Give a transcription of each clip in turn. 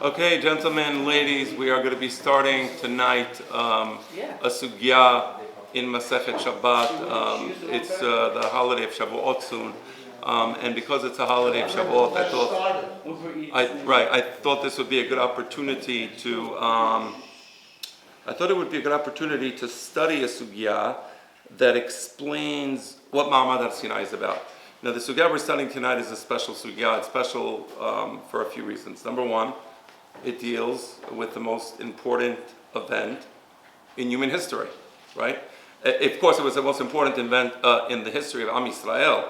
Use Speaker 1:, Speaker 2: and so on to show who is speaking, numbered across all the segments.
Speaker 1: Okay, gentlemen, ladies, we are going to be starting tonight a sugya in Masechet Shabbat. It's the holiday of Shavuot soon, and because it's a holiday of Shavuot, I thought this would be a good opportunity to. I thought it would be a good opportunity to study a sugya that explains what Ma'amad Sinai is about. Now, the sugya we're studying tonight is a special sugya. It's special for a few reasons. Number one, it deals with the most important event in human history, right? Of course, it was the most important event in the history of Am Yisrael,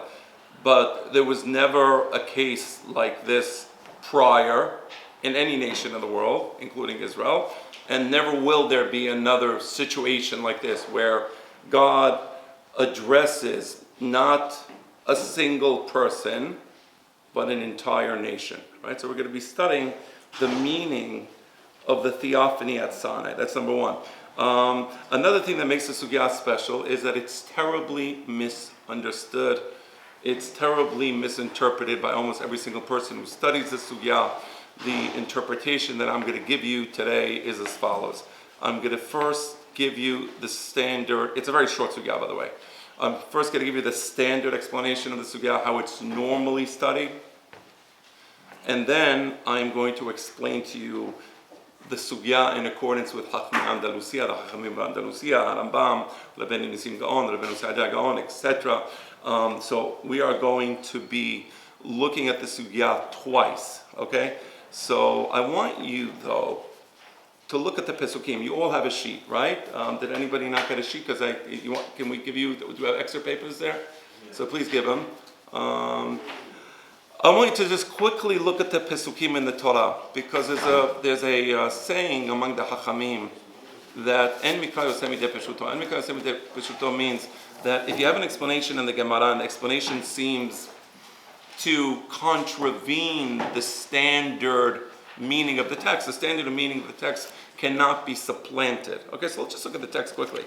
Speaker 1: but there was never a case like this prior in any nation in the world, including Israel, and never will there be another situation like this where God addresses not a single person, but an entire nation, right? So we're going to be studying the meaning of the Theophany at Sinai. That's number one. Another thing that makes the sugya special is that it's terribly misunderstood. It's terribly misinterpreted by almost every single person who studies the sugya. The interpretation that I'm going to give you today is as follows. I'm going to first give you the standard, it's a very short sugya, by the way. I'm first going to give you the standard explanation of the sugya, how it's normally studied. And then I'm going to explain to you the sugya in accordance with Andalusian, the Chachamim of Andalusian, Rambam, Rabbeinu Nisim Gaon, Rabbeinu Sa'adia Gaon, etc. So we are going to be looking at the sugya twice, okay? So I want you, though, to look at the Pesukim. You all have a sheet, right? Did anybody not get a sheet? Because can we give you, do you have extra papers there? So please give them. I want you to just quickly look at the Pesukim in the Torah, because there's a saying among the Chachamim that En Mikra Yosem Midei Peshuto. En Mikra Yosem Midei Peshuto means that if you have an explanation in the Gemara and the explanation seems to contravene the standard meaning of the text, the standard meaning of the text cannot be supplanted. Okay, so let's just look at the text quickly.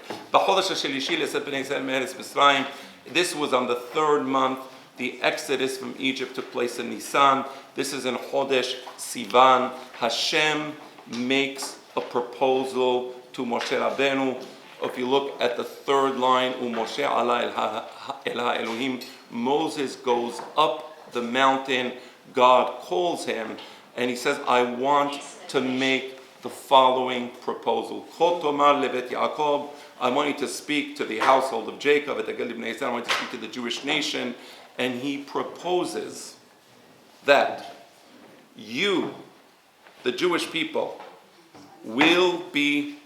Speaker 1: This was on the third month. The exodus from Egypt took place in Nisan. This is in Chodesh Sivan. Hashem makes a proposal to Moshe Rabbeinu. If you look at the third line, Moshe ala el Elohim, Moses goes up the mountain. God calls him, and he says, I want to make the following proposal. I want you to speak to the household of Jacob. I want you to speak to the Jewish nation. And he proposes that you, the Jewish people, will be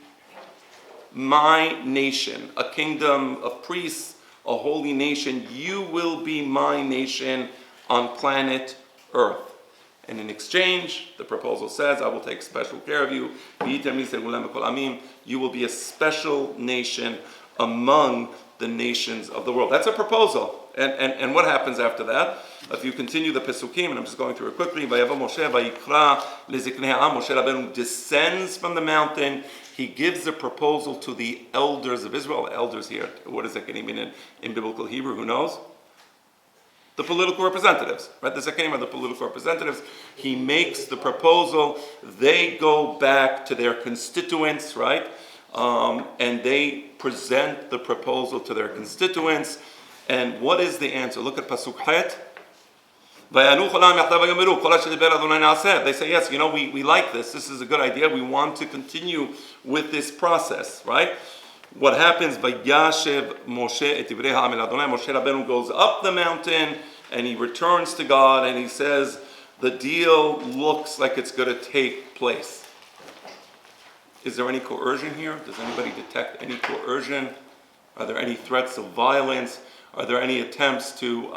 Speaker 1: my nation, a kingdom of priests, a holy nation. You will be my nation on planet Earth. And in exchange, the proposal says, I will take special care of you. You will be a special nation among the nations of the world. That's a proposal. And what happens after that? If you continue the Pesukim, and I'm just going through it quickly, Moshe Rabbeinu descends from the mountain. He gives the proposal to the elders of Israel. Elders here, what does that mean in biblical Hebrew? Who knows? The political representatives, right? The Zekanim are the political representatives. He makes the proposal. They go back to their constituents, right? And they present the proposal to their constituents. And what is the answer? Look at Pasuk Het. They say, yes, we like this. This is a good idea. We want to continue with this process, right? What happens? Vayashev Moshe et divrei ha'amel Adonai. Moshe Rabbeinu goes up the mountain and he returns to God and he says, the deal looks like it's going to take place. Is there any coercion here? Does anybody detect any coercion? Are there any threats of violence? Are there any attempts to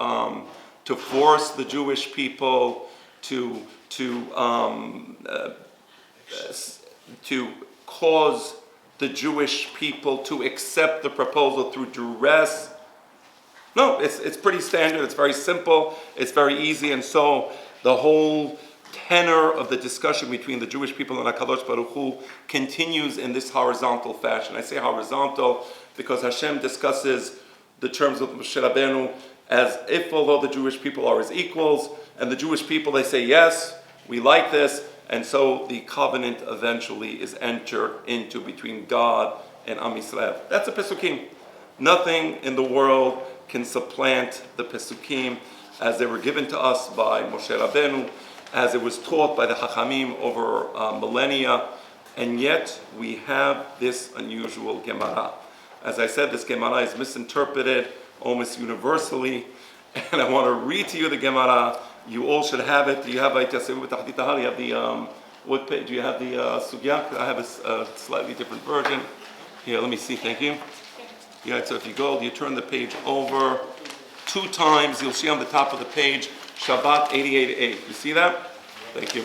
Speaker 1: force the Jewish people to cause the Jewish people to accept the proposal through duress? No, it's pretty standard. It's very simple. It's very easy. And so the whole tenor of the discussion between the Jewish people and HaKadosh Baruch Hu continues in this horizontal fashion. I say horizontal because Hashem discusses the terms of Moshe Rabbeinu as if, although the Jewish people are his equals, and the Jewish people, they say, yes, we like this, And so the covenant eventually is entered into between God and Am Yisrael. That's the Pesukim. Nothing in the world can supplant the Pesukim as they were given to us by Moshe Rabbeinu, as it was taught by the Chachamim over millennia. And yet we have this unusual Gemara. As I said, this Gemara is misinterpreted almost universally. And I want to read to you the Gemara. You all should have it. Do you have it? You have the what page? Do you have the sugya? I have a slightly different version. Here, let me see. Thank you. Yeah, so if you go, you turn the page over 2 times. You'll see on the top of the page, Shabbat 88.8. You see that? Thank you.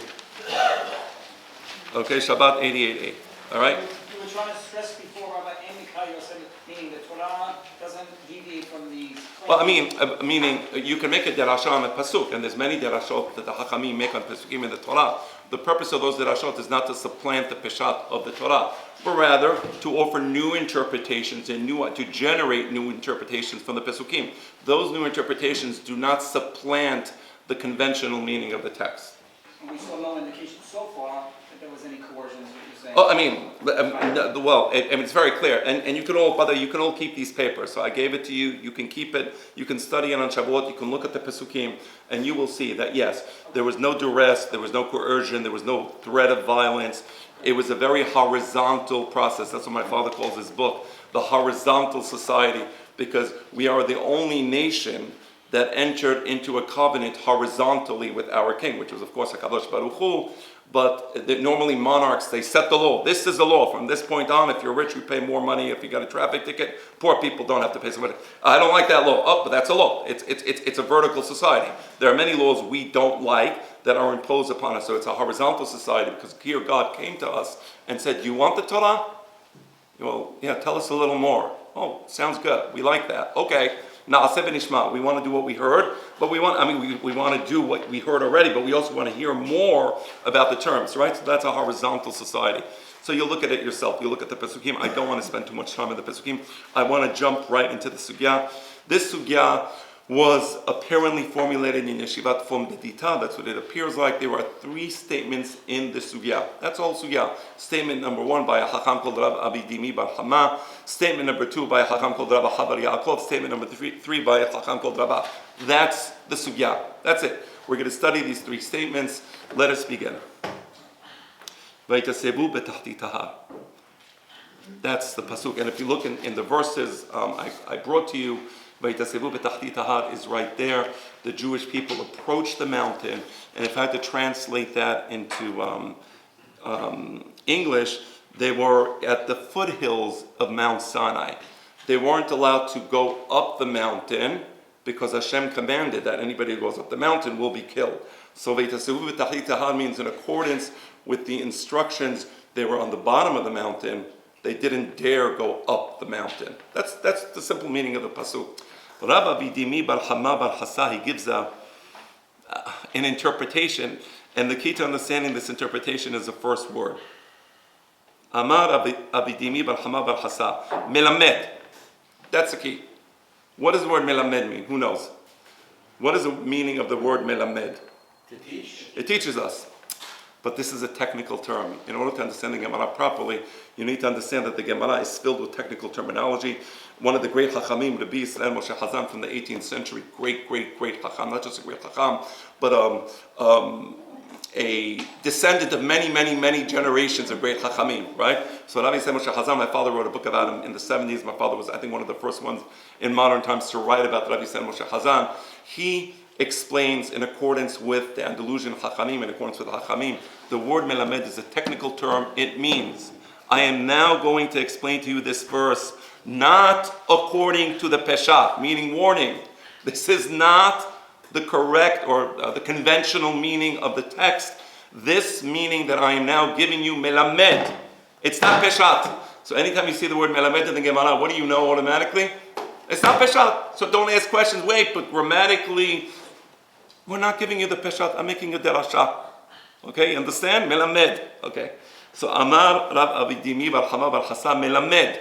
Speaker 1: Okay, Shabbat 88.8. All right?
Speaker 2: You were trying to stress before about Amikal, you said, meaning the Torah doesn't deviate from the...
Speaker 1: Well, meaning you can make a derasha on a pasuk, and there's many derashot that the Hachamim make on pasukim in the Torah. The purpose of those derashot is not to supplant the peshat of the Torah, but rather to offer new interpretations and to generate new interpretations from the pasukim. Those new interpretations do not supplant the conventional meaning of the text.
Speaker 2: And we saw no indication so far that there was any coercion, is what you're saying.
Speaker 1: Oh, it's very clear, and you can all keep these papers. So I gave it to you. You can keep it. You can study it on Shavuot. You can look at the Pesukim, and you will see that yes, there was no duress, there was no coercion, there was no threat of violence. It was a very horizontal process. That's what my father calls his book, the horizontal society, because we are the only nation that entered into a covenant horizontally with our king, which was of course HaKadosh Baruch Hu. But normally monarchs, they set the law. This is the law. From this point on, if you're rich, you pay more money. If you got a traffic ticket, poor people don't have to pay so much. I don't like that law. Oh, but that's a law. It's a vertical society. There are many laws we don't like that are imposed upon us. So it's a horizontal society because here God came to us and said, "You want the Torah? Well, yeah, tell us a little more." Oh, sounds good. We like that. Okay. Na'aseh v'nishma. We want to do what we heard, but we want to do what we heard already, but we also want to hear more about the terms, right? So that's a horizontal society. So you look at it yourself. You look at the Pesukim. I don't want to spend too much time on the Pesukim. I want to jump right into the sugya. This sugya was apparently formulated in Yeshivat Fom Dedita. That's what it appears like. There are 3 statements in the sugya. That's all sugya. Statement number 1 by a Chacham called Rab Abidimi Bar Hama. Statement number 2 by a Chacham called Rab Habar Yaakov. Statement number 3 by a Chacham called Rabba. That's the sugya. That's it. We're going to study these 3 statements. Let us begin. Vaytasevu betachti tahar. That's the pasuk. And if you look in the verses I brought to you, Vaytasevu betachti tahar is right there. The Jewish people approached the mountain, and if I had to translate that into English, they were at the foothills of Mount Sinai. They weren't allowed to go up the mountain because Hashem commanded that anybody who goes up the mountain will be killed. So Vaytasevu betachti tahar means in accordance with the instructions, they were on the bottom of the mountain. They didn't dare go up the mountain. That's the simple meaning of the pasuk. Rabbi Bidimi Bar Hama Bar Hasa, he gives an interpretation, and the key to understanding this interpretation is the first word. Amar Abidimi Bar Hama Bar Hasa, Melamed. That's the key. What does the word Melamed mean? Who knows? What is the meaning of the word Melamed?
Speaker 2: To teach.
Speaker 1: It teaches us. But this is a technical term. In order to understand the Gemara properly, you need to understand that the Gemara is filled with technical terminology. One of the great Chachamim, Rabbi Yisrael Moshe Hazan from the 18th century, great Chacham, not just a great Chacham, but a descendant of many generations of great Chachamim, right? So Rabbi Yisrael Moshe Hazan, my father wrote a book about him in the 70s. My father was, I think, one of the first ones in modern times to write about Rabbi Yisrael Moshe Hazan. He explains in accordance with the Andalusian Chachamim, in accordance with the Chachamim, the word melamed is a technical term. It means, I am now going to explain to you this verse not according to the peshat, meaning warning. This is not the correct or the conventional meaning of the text. This meaning that I am now giving you melamed. It's not peshat. So anytime you see the word melamed in the Gemara, what do you know automatically? It's not peshat. So don't ask questions. Wait, but grammatically, we're not giving you the peshat. I'm making a derasha. Okay, understand? Melamed. Okay. So Amar Rav Avidimi Bar Hama Bar Hasa Melamed.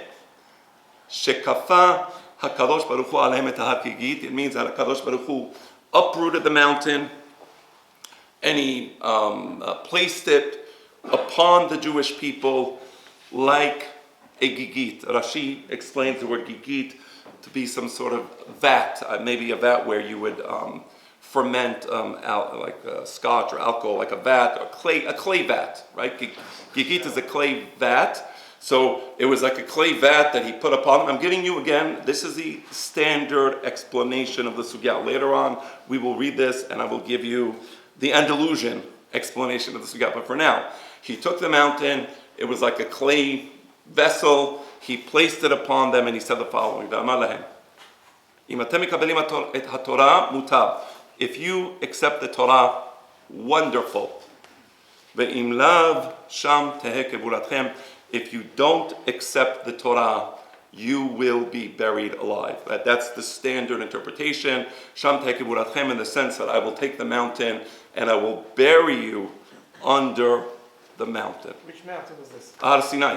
Speaker 1: Shekafa HaKadosh Baruch Hu Alehem Et HaHar Kigit. It means that HaKadosh Baruch Hu uprooted the mountain placed it upon the Jewish people like a gigit. Rashi explains the word gigit to be some sort of vat, maybe a vat where you would ferment scotch or alcohol, like a vat, or a clay vat, right? Gigit is a clay vat. So it was like a clay vat that he put upon them. I'm giving you again, this is the standard explanation of the sugya. Later on, we will read this and I will give you the Andalusian explanation of the sugya. But for now, he took the mountain, it was like a clay vessel, he placed it upon them and he said the following, if you accept the Torah, wonderful. If you don't accept the Torah, you will be buried alive. That's the standard interpretation. Sham in the sense that I will take the mountain and I will bury you under the mountain.
Speaker 3: Which mountain is this?
Speaker 1: Har Sinai.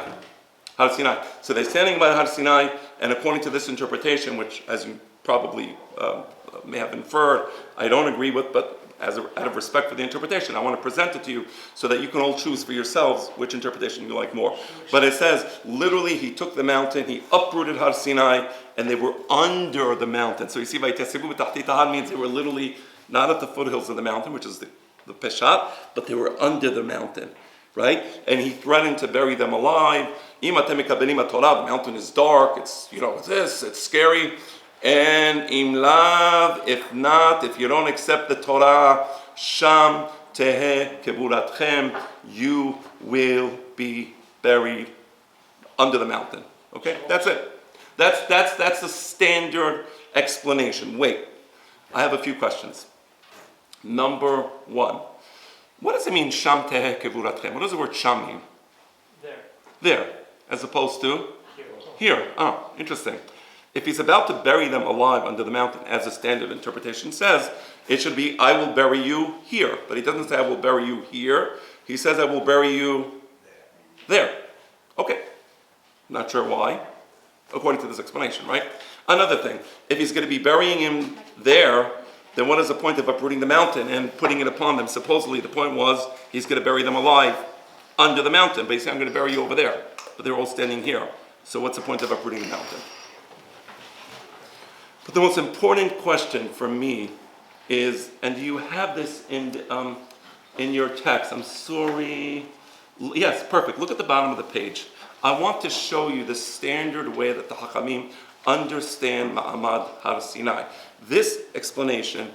Speaker 1: Har Sinai. So they're standing by Har Sinai, and according to this interpretation, which as you probably may have inferred, I don't agree with, but out of respect for the interpretation, I want to present it to you so that you can all choose for yourselves which interpretation you like more. But it says, literally, he took the mountain, he uprooted Har Sinai, and they were under the mountain. So you see, Vaytesibu b'tachtit ha'ar means they were literally not at the foothills of the mountain, which is the Peshat, but they were under the mountain, right? And he threatened to bury them alive. The mountain is dark, it's scary. And imlav, if not, if you don't accept the Torah, sham tehe keburatchem, you will be buried under the mountain. Okay, that's it. That's the standard explanation. Wait, I have a few questions. Number one, what does it mean sham tehe keburatchem? What does the word sham mean? There, as opposed to here. Oh, interesting. If he's about to bury them alive under the mountain, as the standard interpretation says, it should be, I will bury you here. But he doesn't say, I will bury you here. He says, I will bury you there. Okay. Not sure why, according to this explanation, right? Another thing, if he's going to be burying him there, then what is the point of uprooting the mountain and putting it upon them? Supposedly, the point was, he's going to bury them alive under the mountain. But he's saying, I'm going to bury you over there. But they're all standing here. So what's the point of uprooting the mountain? But the most important question for me is, and do you have this in your text? I'm sorry. Yes, perfect. Look at the bottom of the page. I want to show you the standard way that the Hachamim understand Ma'amad Har Sinai. This explanation,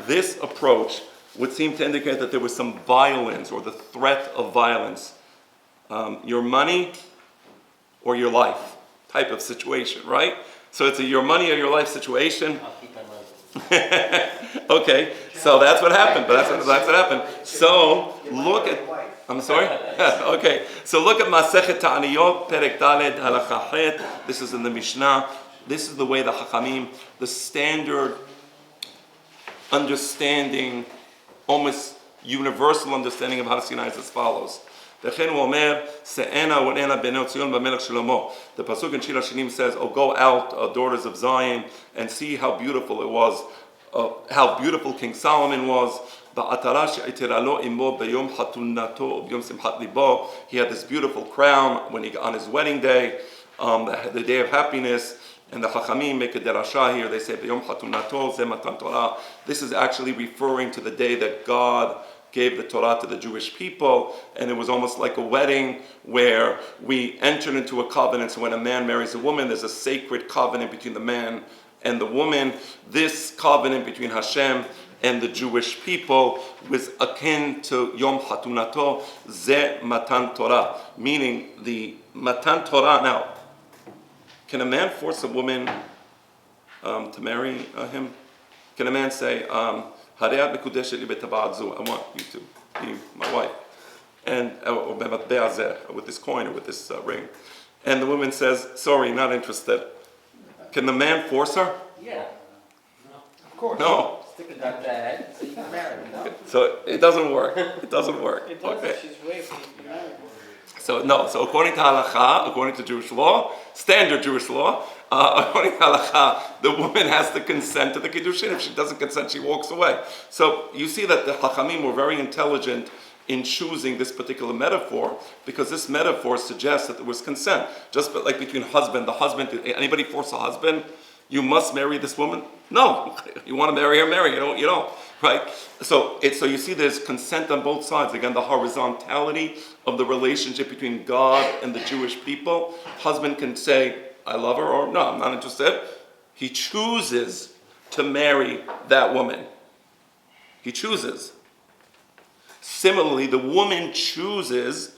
Speaker 1: this approach would seem to indicate that there was some violence or the threat of violence. Your money or your life type of situation, right? So it's a your money or your life situation.
Speaker 4: I'll keep my money.
Speaker 1: Okay, so that's what happened. But that's what happened. So look at. I'm sorry. Okay, so look at Masechet Ta'aniyot Perek Daled Halacha Het. This is in the Mishnah. This is the way the Hachamim, the standard understanding, almost universal understanding of Har Sinai is as follows. The Pasuk in Shir Hashirim says, "Oh, go out, daughters of Zion, and see how beautiful it was, how beautiful King Solomon was. He had this beautiful crown on his wedding day, the day of happiness." And the Chachamim make a derasha here. They say, "B'yom chatunato ze matan Torah." This is actually referring to the day that God gave the Torah to the Jewish people, and it was almost like a wedding where we entered into a covenant. So when a man marries a woman, there's a sacred covenant between the man and the woman. This covenant between Hashem and the Jewish people was akin to Yom Hatunato Ze Matan Torah, meaning the Matan Torah. Now, can a man force a woman to marry him? Can a man say, I want you to be my wife, and with this coin or with this ring, and the woman says, "Sorry, not interested." Can the man force her?
Speaker 4: Yeah.
Speaker 3: Of course.
Speaker 1: No.
Speaker 4: Stick it up the head so you can marry, no?
Speaker 1: So it doesn't work. It doesn't work.
Speaker 2: It does
Speaker 1: Okay.
Speaker 2: if she's raped.
Speaker 1: So no. So according to halacha, according to Jewish law, standard Jewish law, According to halacha, the woman has to consent to the kiddushin. If she doesn't consent, she walks away. So you see that the Chachamim were very intelligent in choosing this particular metaphor, because this metaphor suggests that there was consent. Just like between the husband, anybody force a husband, you must marry this woman? No. You want to marry her, marry her. You don't, right? So you see there's consent on both sides. Again, the horizontality of the relationship between God and the Jewish people. Husband can say, I love her, or no, I'm not interested. He chooses to marry that woman. He chooses. Similarly, the woman chooses,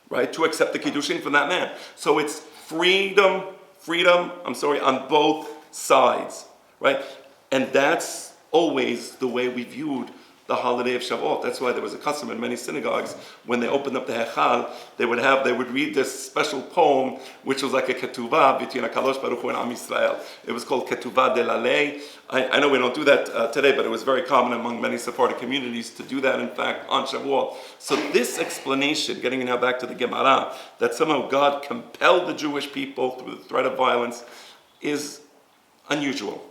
Speaker 1: right, to accept the kiddushin from that man. So it's freedom, on both sides, right? And that's always the way we viewed the holiday of Shavuot. That's why there was a custom in many synagogues, when they opened up the Hechal, they would read this special poem, which was like a ketuvah between HaKadosh Baruch Hu and Am Yisrael. It was called Ketuvah de Lalei. I know we don't do that today, but it was very common among many Sephardic communities to do that, in fact, on Shavuot. So this explanation, getting now back to the Gemara, that somehow God compelled the Jewish people through the threat of violence, is unusual.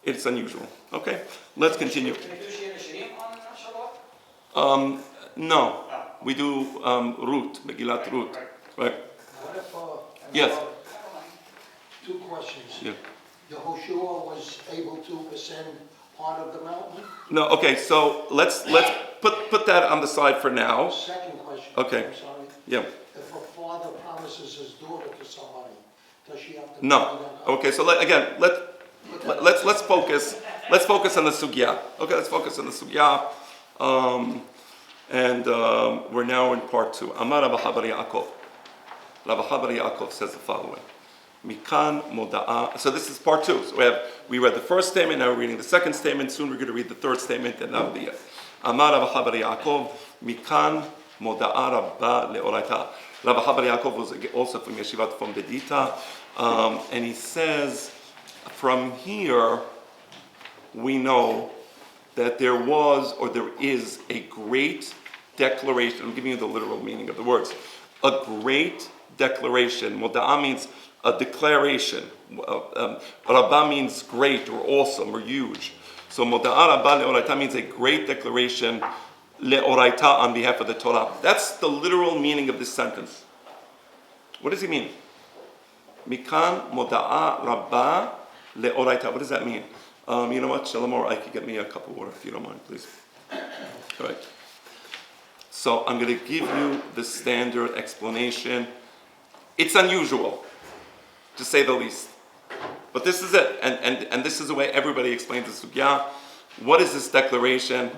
Speaker 1: It's unusual. Okay, let's continue. No, we do Ruth, Megillat Ruth, right?
Speaker 5: What if,
Speaker 1: Yes.
Speaker 5: two questions.
Speaker 1: Yeah.
Speaker 5: Yehoshua was able to ascend part of the mountain?
Speaker 1: No, okay, so let's put that on the side for now.
Speaker 5: Second question.
Speaker 1: Okay.
Speaker 5: I'm sorry.
Speaker 1: Yeah.
Speaker 5: If a father promises his daughter to somebody, does she have to
Speaker 1: No.
Speaker 5: marry that?
Speaker 1: Okay, so let's focus. Let's focus on the sugya. Okay, let's focus on the sugya. We're now in part 2. Amar Rabbi Habar Yaakov. Rabbi Habar Yaakov says the following. Mikan moda'a. So this is part 2. So we read the first statement, now we're reading the second statement. Soon we're going to read the third statement, and that'll be it. Amar Rabbi Habar Yaakov. Mikan moda'a rabba le'oraita. Rabbi Habar Yaakov was also from Yeshivat from Bedita. And he says, from here, we know that there was, or there is, a great declaration. I'm giving you the literal meaning of the words. A great declaration. Moda'ah means a declaration. Rabbah means great or awesome or huge. So moda'ah rabbah le'oraita means a great declaration le'oraita on behalf of the Torah. That's the literal meaning of this sentence. What does he mean? Mikan moda'ah rabbah le'oraita. What does that mean? You know what, Shalom, or I could get me a cup of water if you don't mind, please. All right. So I'm going to give you the standard explanation. It's unusual, to say the least. But this is it. And this is the way everybody explains the sugya. What is this declaration?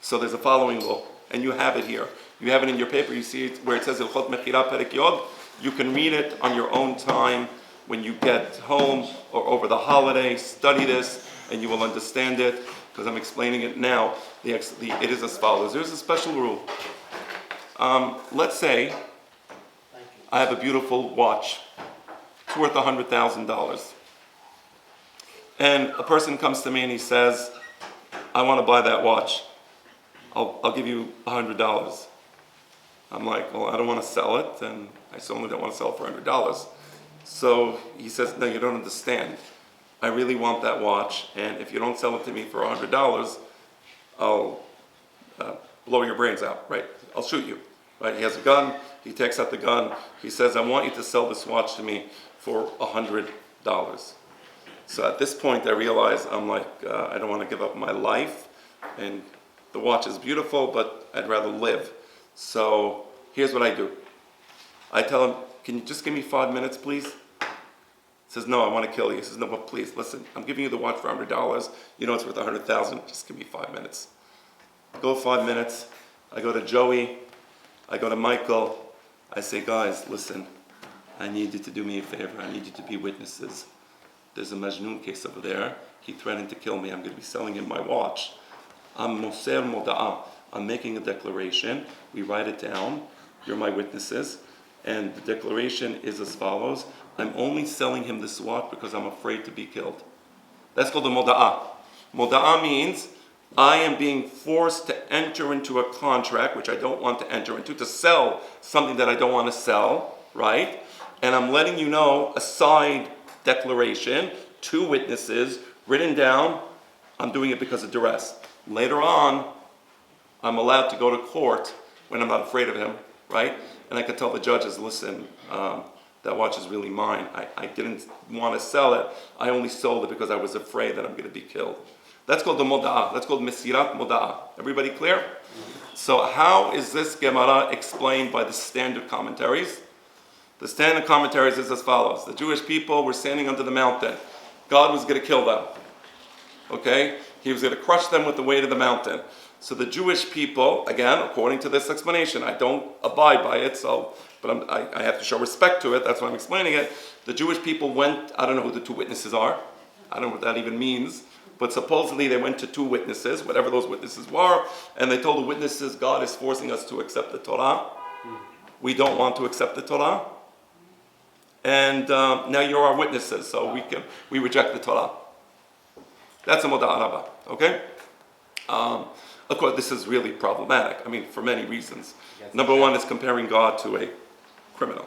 Speaker 1: So there's a following law, and you have it here. You have it in your paper. You see it where it says Ilchot Mechira Perek Yod. You can read it on your own time. When you get home or over the holiday, study this and you will understand it, because I'm explaining it now. It is as follows. There's a special rule. Let's say I have a beautiful watch. It's worth $100,000. And a person comes to me and he says, I want to buy that watch. I'll give you $100. I'm like, well, I don't want to sell it, and I certainly don't want to sell it for $100. So he says, no, you don't understand. I really want that watch, and if you don't sell it to me for $100, I'll blow your brains out, right? I'll shoot you, right? He has a gun, he takes out the gun, he says, I want you to sell this watch to me for $100. So at this point I realize, I'm like, I don't want to give up my life, and the watch is beautiful, but I'd rather live. So here's what I do. I tell him, can you just give me 5 minutes, please? He says, no, I want to kill you. He says, no, but please, listen, I'm giving you the watch for $100. You know it's worth $100,000. Just give me 5 minutes. I go 5 minutes. I go to Joey. I go to Michael. I say, guys, listen, I need you to do me a favor. I need you to be witnesses. There's a Majnun case over there. He threatened to kill me. I'm going to be selling him my watch. I'm Moser Moda'ah. I'm making a declaration. We write it down. You're my witnesses. And the declaration is as follows. I'm only selling him this watch because I'm afraid to be killed. That's called the moda'ah. Moda'ah means I am being forced to enter into a contract, which I don't want to enter into, to sell something that I don't want to sell, right? and I'm letting you know a side declaration, 2 witnesses, written down. I'm doing it because of duress. Later on, I'm allowed to go to court when I'm not afraid of him, right? And I can tell the judges, listen, that watch is really mine. I didn't want to sell it. I only sold it because I was afraid that I'm going to be killed. That's called the moda'ah. That's called mesirat moda'ah. Everybody clear? So how is this gamara explained by the standard commentaries? The standard commentaries is as follows. The Jewish people were standing under the mountain. God was going to kill them. Okay? He was going to crush them with the weight of the mountain. So the Jewish people, again, according to this explanation, I don't abide by it, but I have to show respect to it, that's why I'm explaining it. The Jewish people went, I don't know who the 2 witnesses are, I don't know what that even means, but supposedly they went to 2 witnesses, whatever those witnesses were, and they told the witnesses, God is forcing us to accept the Torah. We don't want to accept the Torah. And now you're our witnesses, so we reject the Torah. That's a moda'ah rabbah, okay? Of course, this is really problematic. I mean, for many reasons. Number one is comparing God to a criminal.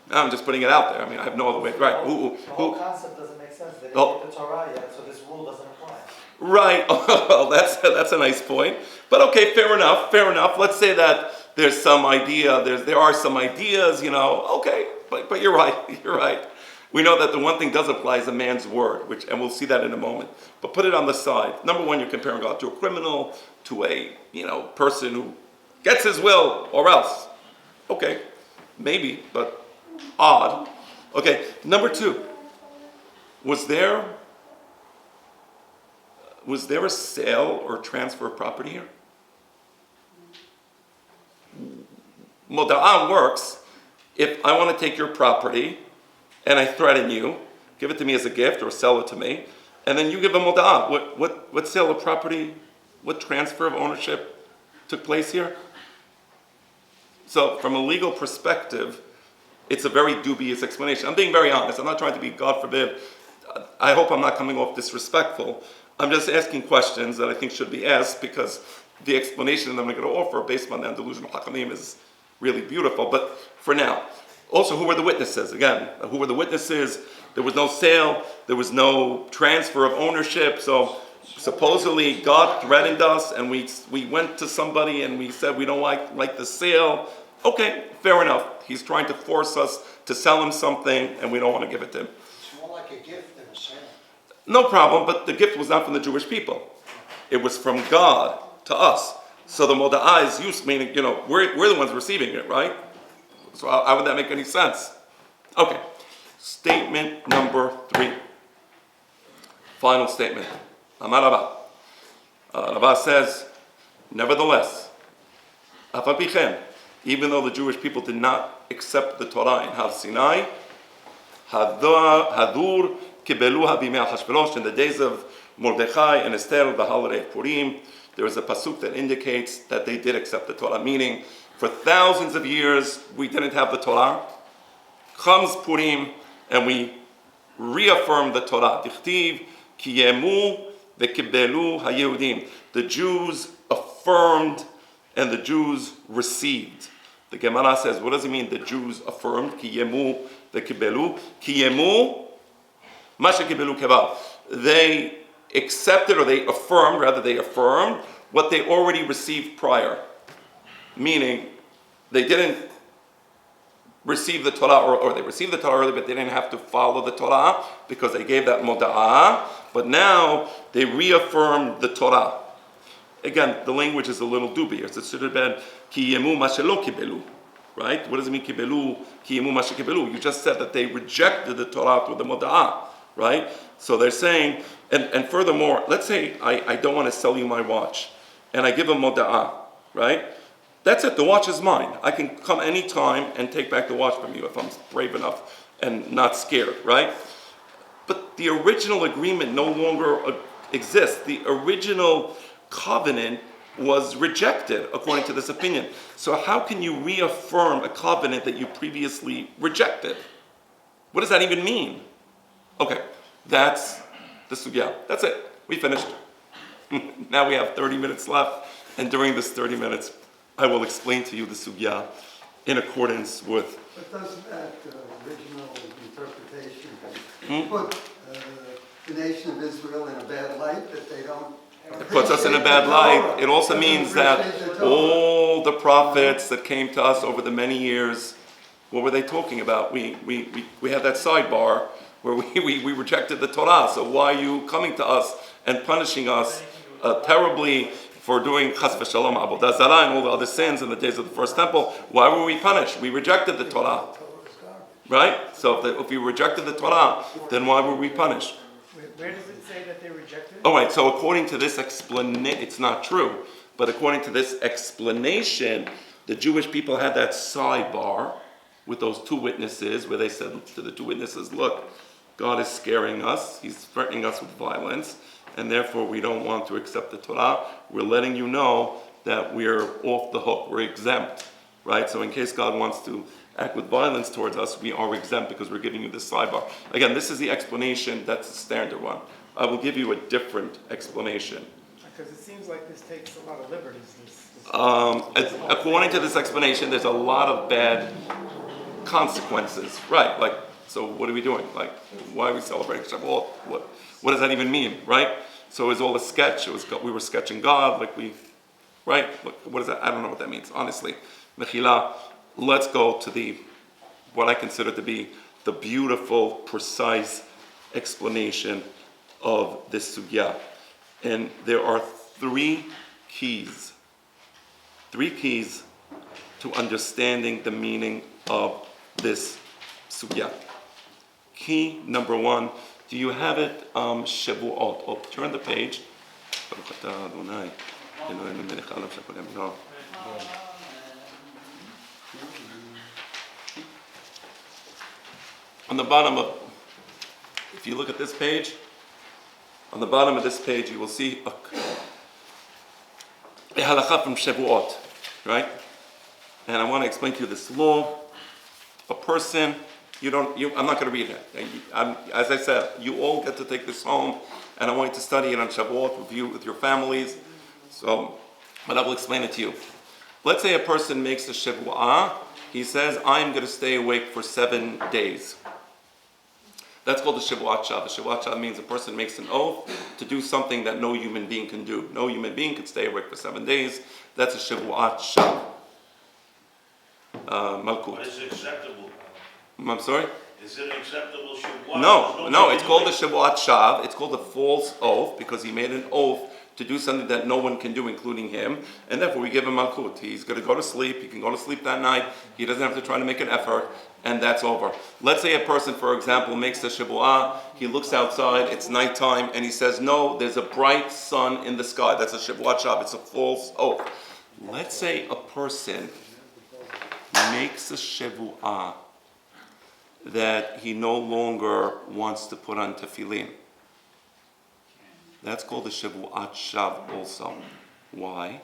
Speaker 1: I'm just putting it out there. I mean, I have no other way. Right?
Speaker 3: The whole concept doesn't make sense. They didn't
Speaker 1: Oh.
Speaker 3: get the Torah yet, so this rule doesn't apply.
Speaker 1: Right. Well, that's a nice point. But okay, fair enough. Fair enough. Let's say that there's some idea. There are some ideas. Okay. But you're right. You're right. We know that the one thing does apply is a man's word, and we'll see that in a moment. But put it on the side. Number one, you're comparing God to a criminal, to a person who gets his will, or else. Okay, maybe, but odd. Okay, number 2. Was there a sale or transfer of property here? Moda'ah works if I want to take your property and I threaten you, give it to me as a gift or sell it to me, and then you give a moda'ah. What sale of property, what transfer of ownership took place here? So from a legal perspective, it's a very dubious explanation. I'm being very honest. I'm not trying to be, God forbid, I hope I'm not coming off disrespectful. I'm just asking questions that I think should be asked because the explanation that I'm going to offer based on the Andalusian Hakanim is really beautiful. But for now, also, who were the witnesses? Again, who were the witnesses? There was no sale. There was no transfer of ownership. So supposedly God threatened us and we went to somebody and we said we don't like the sale. Okay, fair enough. He's trying to force us to sell him something and we don't want to give it to him.
Speaker 5: It's more like a gift than a sale.
Speaker 1: No problem, but the gift was not from the Jewish people. It was from God to us. So the moda'ah is used, meaning, we're the ones receiving it, right? So how would that make any sense? Okay, statement number 3. Final statement. Amar Rabba. Rabba says, nevertheless, even though the Jewish people did not accept the Torah in Har Sinai, Hadur Kibeluha b'mei Hashverosh, in the days of Mordechai and Esther, the holiday of Purim, there is a pasuk that indicates that they did accept the Torah, meaning for thousands of years we didn't have the Torah. Comes Purim and we reaffirm the Torah. Dichtiv kiyemu v'kibelu haYehudim. The Jews affirmed and the Jews received. The Gemara says, what does it mean the Jews affirmed? Kiyemu v'kibelu. Kiyemu masha kibelu kevav. They accepted, or they affirmed what they already received prior. Meaning, they didn't receive the Torah, or they received the Torah early, but they didn't have to follow the Torah because they gave that moda'ah. But now they reaffirmed the Torah. Again, the language is a little dubious. It should have been ki yemu ma shelo kibelu, right? What does it mean kibelu? Ki yemu ma shekibelu. You just said that they rejected the Torah through the moda'ah, right? So they're saying, and furthermore, let's say I don't want to sell you my watch, and I give a moda'ah, right? That's it, the watch is mine. I can come anytime and take back the watch from you if I'm brave enough and not scared, right? But the original agreement no longer exists. The original covenant was rejected, according to this opinion. So how can you reaffirm a covenant that you previously rejected? What does that even mean? Okay, that's the sugya. That's it. We finished. Now we have 30 minutes left, and during this 30 minutes, I will explain to you the sugya in accordance with.
Speaker 6: But doesn't that original interpretation put the nation of Israel in a bad light, that they don't
Speaker 1: It puts us in a bad light. It also means that all the prophets that came to us over the many years, what were they talking about? We had that sidebar where we rejected the Torah. So why are you coming to us and punishing us terribly for doing chas v'shalom avodah zarah and all the other sins in the days of the first temple? Why were we punished? We rejected the Torah, right? So if we rejected the Torah, then why were we punished?
Speaker 7: Where does it say that they rejected it?
Speaker 1: All right, so according to this explanation, it's not true, but according to this explanation, the Jewish people had that sidebar with those two witnesses where they said to the two witnesses, look, God is scaring us, he's threatening us with violence, and therefore we don't want to accept the Torah. We're letting you know that we're off the hook, we're exempt, right? So in case God wants to act with violence towards us, we are exempt because we're giving you this sidebar. Again, this is the explanation, that's the standard one. I will give you a different explanation.
Speaker 7: Because it seems like this takes a lot of liberties.
Speaker 1: According to this explanation, there's a lot of bad consequences, right? Like, so what are we doing? Like, why are we celebrating Shabbat? What does that even mean, right? So it was all a sketch. We were sketching God, like right? What is that? I don't know what that means, honestly. Mechila. Let's go to what I consider to be the beautiful, precise explanation of this sugya. And there are three keys to understanding the meaning of this sugya. Key number one, do you have it, Shavuot? Oh, turn the page. On the bottom if you look at this page, on the bottom of this page you will see a halakha from Shavuot, right? And I want to explain to you this law. A person, I'm not going to read it. As I said, you all get to take this home, and I want you to study it on Shavuot, review it with your families. So, but I will explain it to you. Let's say a person makes a Shavuot. He says, I'm going to stay awake for 7 days. That's called the Shavuot Shav. The Shavuot Shav means a person makes an oath to do something that no human being can do. No human being can stay awake for 7 days. That's a Shavuot Shav. Malkut.
Speaker 8: But is it acceptable?
Speaker 1: I'm sorry?
Speaker 8: Is it acceptable Shavuot?
Speaker 1: No, it's called the Shavuot Shav. It's called a false oath because he made an oath to do something that no one can do, including him, and therefore we give him malkut. He's going to go to sleep. He can go to sleep that night. He doesn't have to try to make an effort, and that's over. Let's say a person, for example, makes a Shavuot. He looks outside. It's nighttime, and he says, "No, there's a bright sun in the sky." That's a Shavuot Shav. It's a false oath. Let's say a person makes a Shavuot that he no longer wants to put on tefillin. That's called the Shavuot Shav also. Why?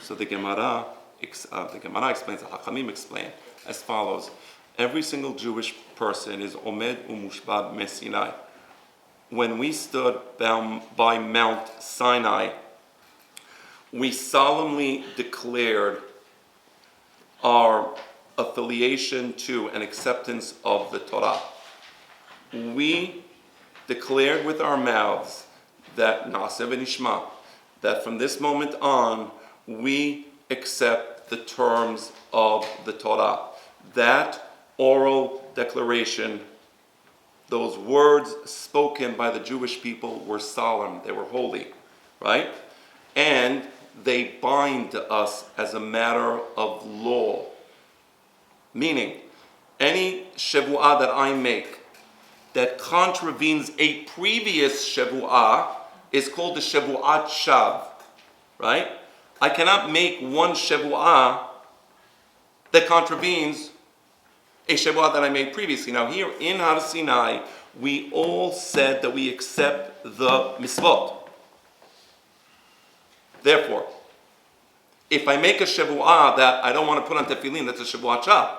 Speaker 1: So the Gemara explains, the Hachamim explain as follows. Every single Jewish person is Omed Umushbad Sinai. When we stood by Mount Sinai, we solemnly declared our affiliation to and acceptance of the Torah. We declared with our mouths that Na'aseh v'nishma, that from this moment on we accept the terms of the Torah. That oral declaration, those words spoken by the Jewish people were solemn, they were holy, right? And they bind us as a matter of law. Meaning, any Shavuot that I make that contravenes a previous Shavuot is called the Shavuot Shav, right? I cannot make one Shavuot that contravenes a Shabbat that I made previously. Now here in Har Sinai, we all said that we accept the mitzvot. Therefore, if I make a Shabbat that I don't want to put on tefillin, that's a Shabbat Shah.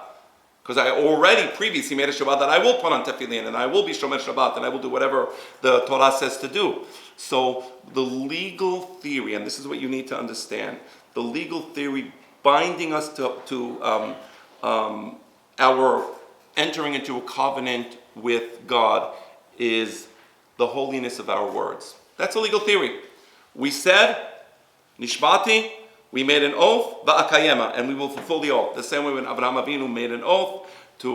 Speaker 1: Because I already previously made a Shabbat that I will put on tefillin, and I will be Shomer Shabbat, and I will do whatever the Torah says to do. So the legal theory, and this is what you need to understand, the legal theory binding us to our entering into a covenant with God is the holiness of our words. That's a legal theory. We said, Nishbati, we made an oath, Va'akayema, and we will fulfill the oath. The same way when Avraham Avinu made an oath to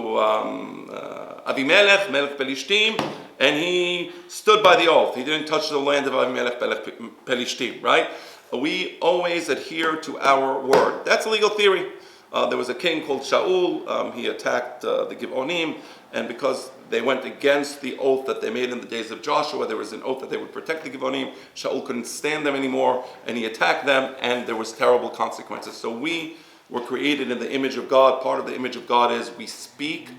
Speaker 1: Avimelech, Melech Pelishtim, and he stood by the oath. He didn't touch the land of Avimelech, Pelishtim, right? We always adhere to our word. That's a legal theory. There was a king called Shaul. He attacked the Givonim, and because they went against the oath that they made in the days of Joshua, there was an oath that they would protect the Givonim. Shaul couldn't stand them anymore, and he attacked them, and there was terrible consequences. So we were created in the image of God. Part of the image of God is we speak,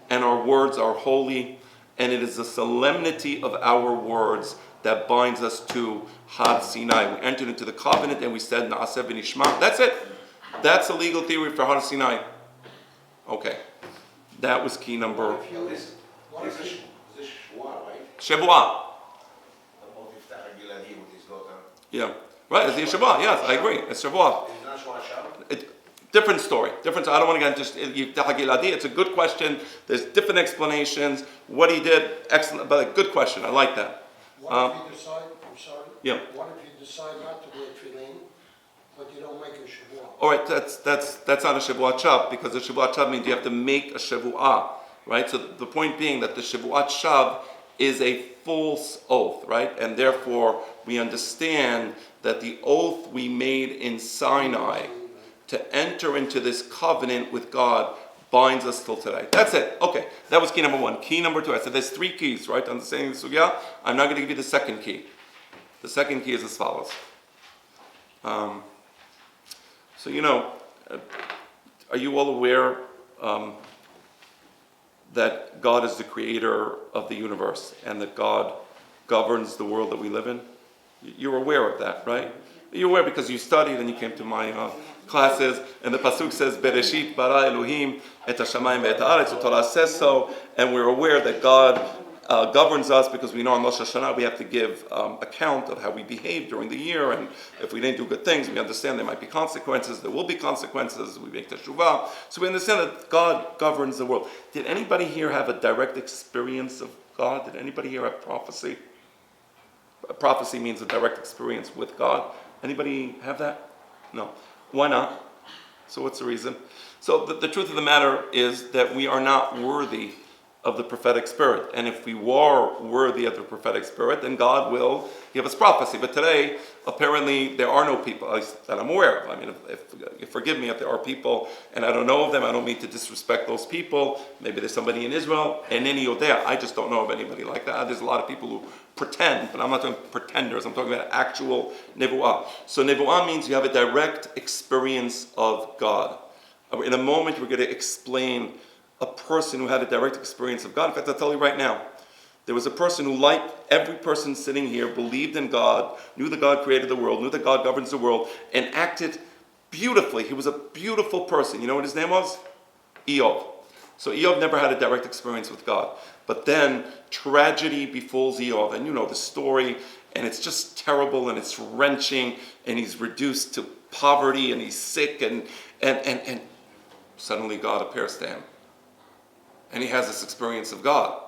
Speaker 1: and our words are holy, and it is the solemnity of our words that binds us to Har Sinai. We entered into the covenant, and we said, Na'aseh v'nishma. That's it. That's a legal theory for Har Sinai. Okay. That was key number...
Speaker 8: This is Shua, right?
Speaker 1: Shebuah.
Speaker 8: About Yiftach HaGiladi with his daughter.
Speaker 1: Yeah. Right, it's the Shabbat. Yes, I agree. It's Shebuah.
Speaker 8: Is not Shua Shabbat?
Speaker 1: Different story. Different. I don't want to get into Yiftach HaGiladi. It's a good question. There's different explanations. What he did, excellent, but a good question. I like that.
Speaker 5: What if you decide, I'm sorry?
Speaker 1: Yeah.
Speaker 5: What if you decide not to wear tefillin, but you don't make a shavua?
Speaker 1: All right, that's not a Shavuot Shav, because the Shavuot Shav means you have to make a Shavuah, right? So the point being that the Shavuot Shav is a false oath, right? And therefore, we understand that the oath we made in Sinai to enter into this covenant with God binds us till today. That's it. Okay, that was key number one. Key number two, I said there's three keys, right? To understanding the sugya. I'm not going to give you the second key. The second key is as follows. So, are you all aware that God is the creator of the universe and that God governs the world that we live in? You're aware of that, right? You're aware because you studied and you came to my classes, and the pasuk says, Bereshit bara Elohim et hashamayim ve'et haaretz, the Torah says so, and we're aware that God governs us because we know on Rosh Hashanah we have to give account of how we behave during the year, and if we didn't do good things, we understand there might be consequences, there will be consequences, we make teshuvah, so we understand that God governs the world. Did anybody here have a direct experience of God? Did anybody here have prophecy? Prophecy means a direct experience with God. Anybody have that? No. Why not? So what's the reason? So the truth of the matter is that we are not worthy of the prophetic spirit. And if we were worthy of the prophetic spirit, then God will give us prophecy. But today, apparently, there are no people at least that I'm aware of. I mean, if forgive me if there are people and I don't know of them, I don't mean to disrespect those people. Maybe there's somebody in Israel, and any Yodea, I just don't know of anybody like that. There's a lot of people who pretend, but I'm not talking pretenders, I'm talking about actual nevuah. So nevuah means you have a direct experience of God. In a moment, we're going to explain a person who had a direct experience of God. In fact, I'll tell you right now, there was a person who, like every person sitting here, believed in God, knew that God created the world, knew that God governs the world, and acted beautifully. He was a beautiful person. You know what his name was? Eov. So Eov never had a direct experience with God. But then tragedy befalls Eov, and you know the story, and it's just terrible, and it's wrenching, and he's reduced to poverty, and he's sick, and suddenly God appears to him. And he has this experience of God.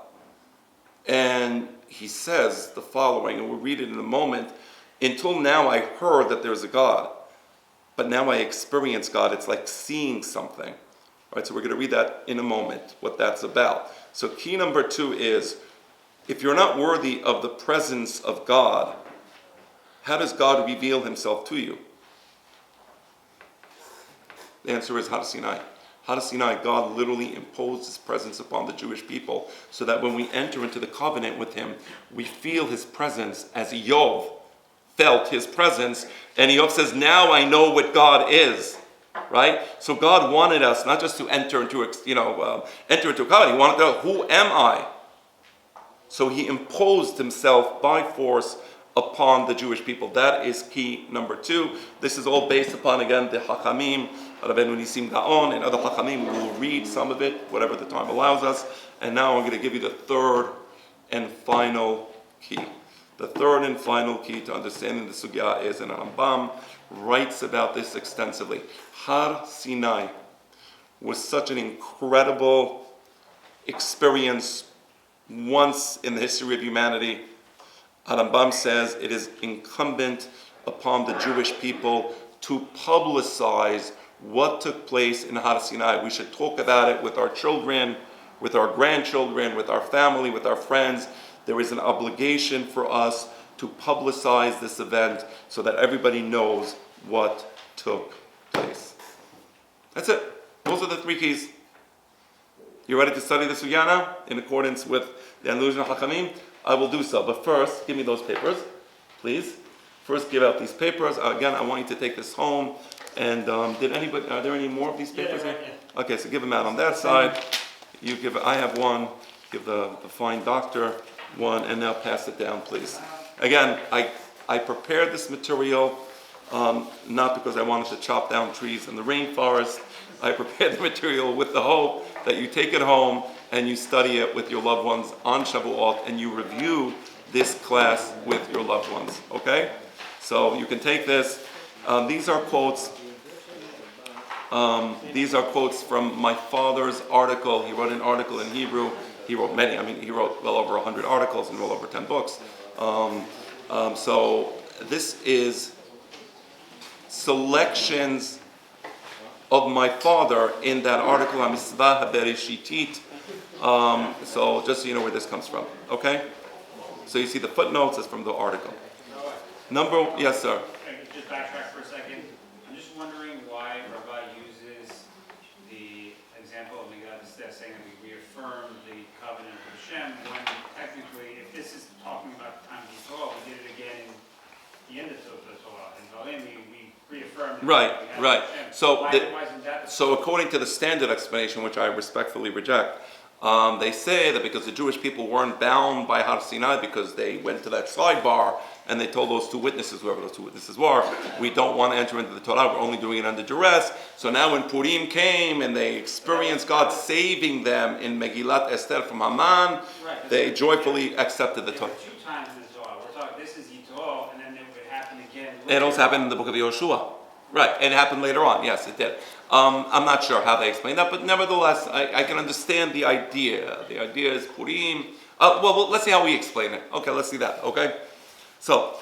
Speaker 1: And he says the following, and we'll read it in a moment. Until now I heard that there's a God, but now I experience God. It's like seeing something. All right, so we're going to read that in a moment, what that's about. So key number two is, if you're not worthy of the presence of God, how does God reveal himself to you? The answer is Har Sinai. Har Sinai, God literally imposed his presence upon the Jewish people so that when we enter into the covenant with him, we feel his presence as Eov felt his presence. And Eov says, now I know what God is. Right? So God wanted us not just to enter into a covenant. He wanted to know, who am I? So he imposed himself by force upon the Jewish people. That is key number two. This is all based upon, again, the Hachamim, Rabbeinu Nisim Gaon, and other Hachamim. We will read some of it, whatever the time allows us. And now I'm going to give you the third and final key. The third and final key to understanding the sugya is, and Rambam writes about this extensively, Har Sinai was such an incredible experience once in the history of humanity. Rambam says it is incumbent upon the Jewish people to publicize what took place in Har Sinai. We should talk about it with our children, with our grandchildren, with our family, with our friends. There is an obligation for us to publicize this event so that everybody knows what took place. That's it. Those are the three keys. You ready to study the sugya now in accordance with the Andalusian Hachamim? I will do so. But first, give me those papers, please. First, give out these papers. Again, I want you to take this home. And are there any more of these papers here? Okay, so give them out on that side. I have one. Give the fine doctor one, and now pass it down, please. Again, I prepared this material not because I wanted to chop down trees in the rainforest. I prepared the material with the hope that you take it home and you study it with your loved ones on Shavuot, and you review this class with your loved ones. Okay? So you can take this. These are quotes. These are quotes from my father's article. He wrote an article in Hebrew. He wrote many. He wrote well over 100 articles and well over 10 books. So this is selections of my father in that article, Mitzvah HaBereshitit. So just so you know where this comes from. Okay? So you see the footnotes is from the article. Yes, sir.
Speaker 9: Just backtrack for a second. I'm just wondering why Rabbi uses the example of Megillat Esther saying that we reaffirm the covenant of Hashem, when technically, if this is talking about the time of the Torah, we did it again in the end of the Torah. In Valim, we reaffirmed that
Speaker 1: Right.
Speaker 9: we have Hashem.
Speaker 1: So,
Speaker 9: why isn't that
Speaker 1: so according to the standard explanation, which I respectfully reject, they say that because the Jewish people weren't bound by Har Sinai because they went to that sidebar and they told those two witnesses, whoever those two witnesses were, we don't want to enter into the Torah, we're only doing it under duress. So now when Purim came and they experienced God saving them in Megillat Esther from Haman, they joyfully accepted the
Speaker 9: there
Speaker 1: Torah.
Speaker 9: were 2 times in the Torah? We're talking, this is Yitro, and then it would happen again.
Speaker 1: It also happened in the book of Yoshua. Right, and it happened later on. Yes, it did. I'm not sure how they explain that, but nevertheless, I can understand the idea. The idea is Purim. Well, let's see how we explain it. Okay, let's see that. Okay? So,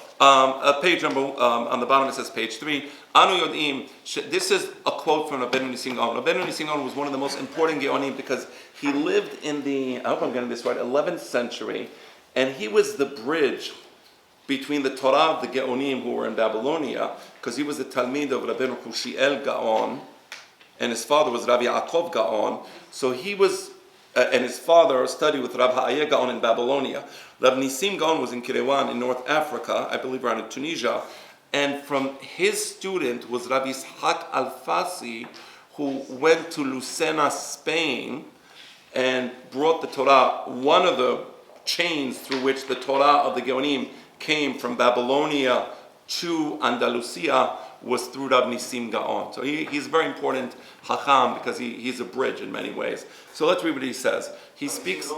Speaker 1: page number, on the bottom it says page 3. Anu Yodim, this is a quote from Rabbeinu Nissim Gaon. Rabbeinu Nissim Gaon was one of the most important Geonim because he lived in the, I hope I'm getting this right, 11th century, and he was the bridge between the Torah of the Geonim who were in Babylonia, because he was the Talmid of Rabbeinu Hushiel Gaon, and his father was Rabbi Yaakov Gaon. So he was, and his father studied with Rabbi Ha'ayeh Gaon in Babylonia. Rabbi Nissim Gaon was in Kirewan in North Africa, I believe around in Tunisia, and from his student was Rabbi Ishaq Al-Fasi, who went to Lucena, Spain, and brought the Torah. One of the chains through which the Torah of the Geonim came from Babylonia to Andalusia was through Rabbi Nissim Gaon. So he's a very important Hacham because he's a bridge in many ways. So let's read what he says. He speaks...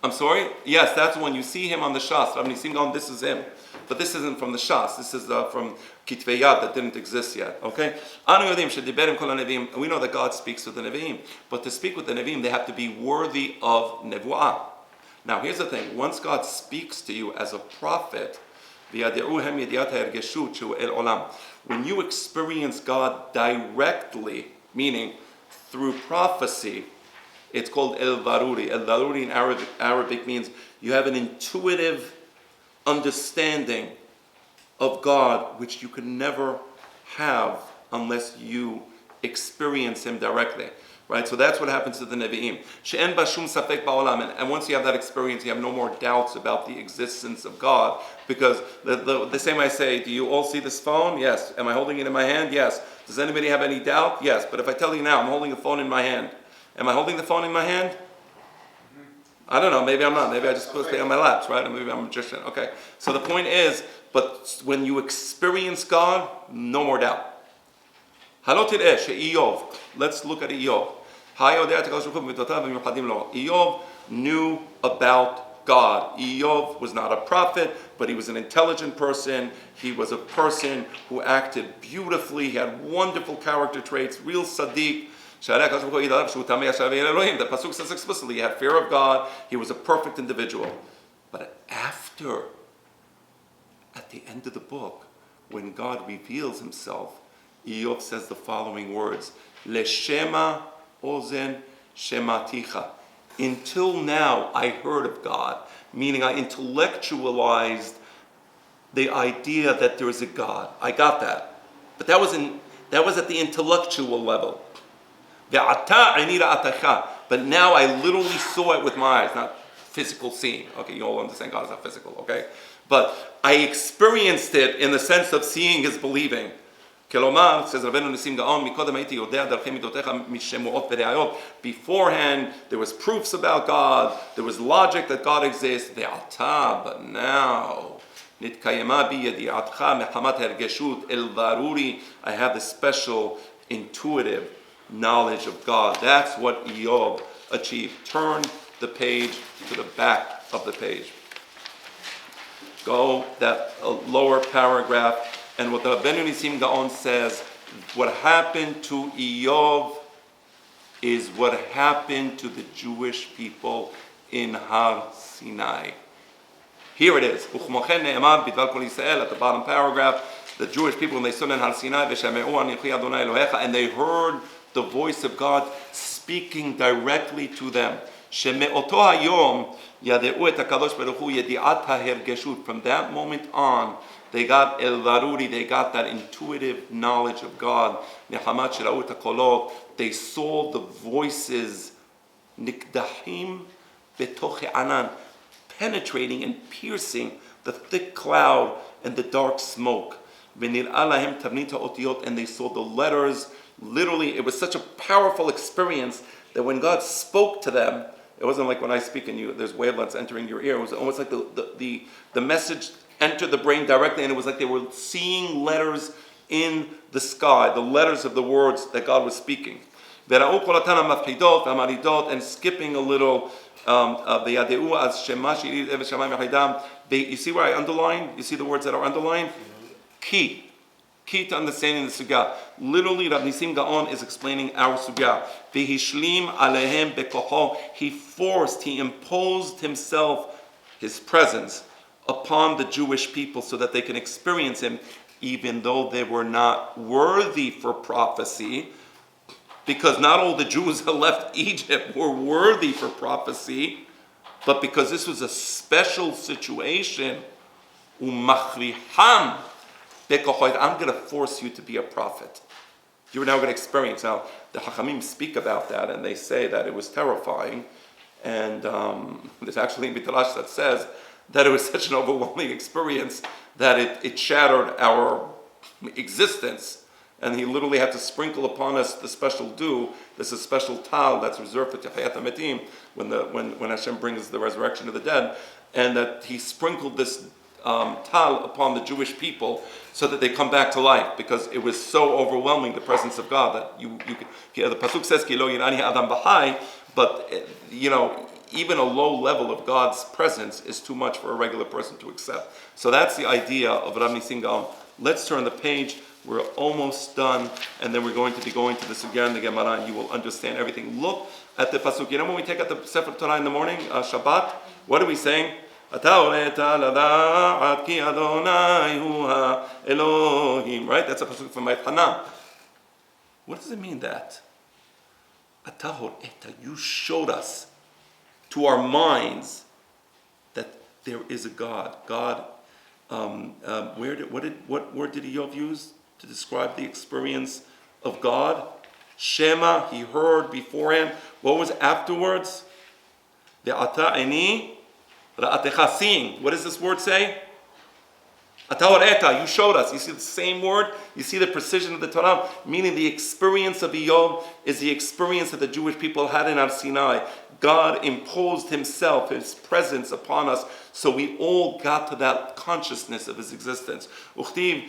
Speaker 1: I'm sorry? Yes, that's when you see him on the Shas. Rabbi Nissim Gaon, this is him. But this isn't from the Shas. This is from Kitvei Yad that didn't exist yet. Okay? We know that God speaks with the Nevi'im. But to speak with the Nevi'im, they have to be worthy of Nevu'ah. Now, here's the thing. Once God speaks to you as a prophet, when you experience God directly, meaning through prophecy, it's called el-varuri. El-varuri in Arabic means you have an intuitive understanding of God, which you can never have unless you experience Him directly. Right? So that's what happens to the Nevi'im. She'en ba shum safek ba'olam. And once you have that experience, you have no more doubts about the existence of God. Because the same I say, do you all see this phone? Yes. Am I holding it in my hand? Yes. Does anybody have any doubt? Yes. But if I tell you now, I'm holding a phone in my hand. Am I holding the phone in my hand? I don't know. Maybe I'm not. Maybe I just put it on my laps, right? Or maybe I'm a magician. Okay. So the point is, but when you experience God, no more doubt. Let's look at Eov. Eov knew about God. Eov was not a prophet, but he was an intelligent person. He was a person who acted beautifully. He had wonderful character traits, real tzaddik. The Pasuk says explicitly, he had fear of God. He was a perfect individual. But at the end of the book, when God reveals himself, Eov says the following words, Leshema ozen shematicha. Until now, I heard of God, meaning I intellectualized the idea that there is a God. I got that. But that was at the intellectual level. But now I literally saw it with my eyes, not physical seeing. Okay, you all understand God is not physical, okay? But I experienced it in the sense of seeing is believing. כלומר, says רבנו ניסים גאון, מקודם הייתי יודע דרכי מידותיך משמועות וראיות. Beforehand, there was proofs about God, there was logic that God exists, ועתה, but now, נתקיימה בי ידיעתך מחמת הרגשות אל ברuri. I have this special intuitive knowledge of God. That's what Eov achieved. Turn the page to the back of the page. Go that lower paragraph. And what the Rabbeinu Nisim Gaon says, what happened to Eov is what happened to the Jewish people in Har Sinai. Here it is. At the bottom paragraph, the Jewish people, when they stood in Har Sinai, and they heard the voice of God speaking directly to them. From that moment on, they got el varuri, they got that intuitive knowledge of God. They saw the voices nikdahim betoche anan, penetrating and piercing the thick cloud and the dark smoke. And they saw the letters. Literally, it was such a powerful experience that when God spoke to them, it wasn't like when I speak and there's wavelengths entering your ear. It was almost like the message entered the brain directly, and it was like they were seeing letters in the sky, the letters of the words that God was speaking. And skipping a little, you see where I underlined? You see the words that are underlined? Key to understanding the sugya. Literally, Rab Nisim Gaon is explaining our sugya. He imposed himself, his presence, upon the Jewish people so that they can experience him, even though they were not worthy for prophecy, because not all the Jews that left Egypt were worthy for prophecy, but because this was a special situation, I'm going to force you to be a prophet. You're now going to experience. Now, the Hachamim speak about that, and they say that it was terrifying, and there's actually a Midrash that says that it was such an overwhelming experience that it shattered our existence. And he literally had to sprinkle upon us the special dew. There's a special tal that's reserved for Tehayat HaMetim when Hashem brings the resurrection of the dead. And that he sprinkled this tal upon the Jewish people so that they come back to life, because it was so overwhelming, the presence of God, that the Pasuk says, Ki lo yirani adam b'chai, but even a low level of God's presence is too much for a regular person to accept. So that's the idea of Rab Nisim Gaon. Let's turn the page. We're almost done, and then we're going to be going to the sugya and the gamara, and you will understand everything. Look at the pasuk. You know when we take out the Sefer Torah in the morning, Shabbat, what are we saying? Right? That's a pasuk from Hana. What does it mean that? You showed us, to our minds, that there is a God. God, what word did Eov use to describe the experience of God? Shema, he heard beforehand. What was afterwards? Ve'ata eni ra'atecha, seeing. What does this word say? You showed us. You see the same word? You see the precision of the Torah? Meaning the experience of Eov is the experience that the Jewish people had in Har Sinai. God imposed himself, his presence upon us, so we all got to that consciousness of his existence. Okay,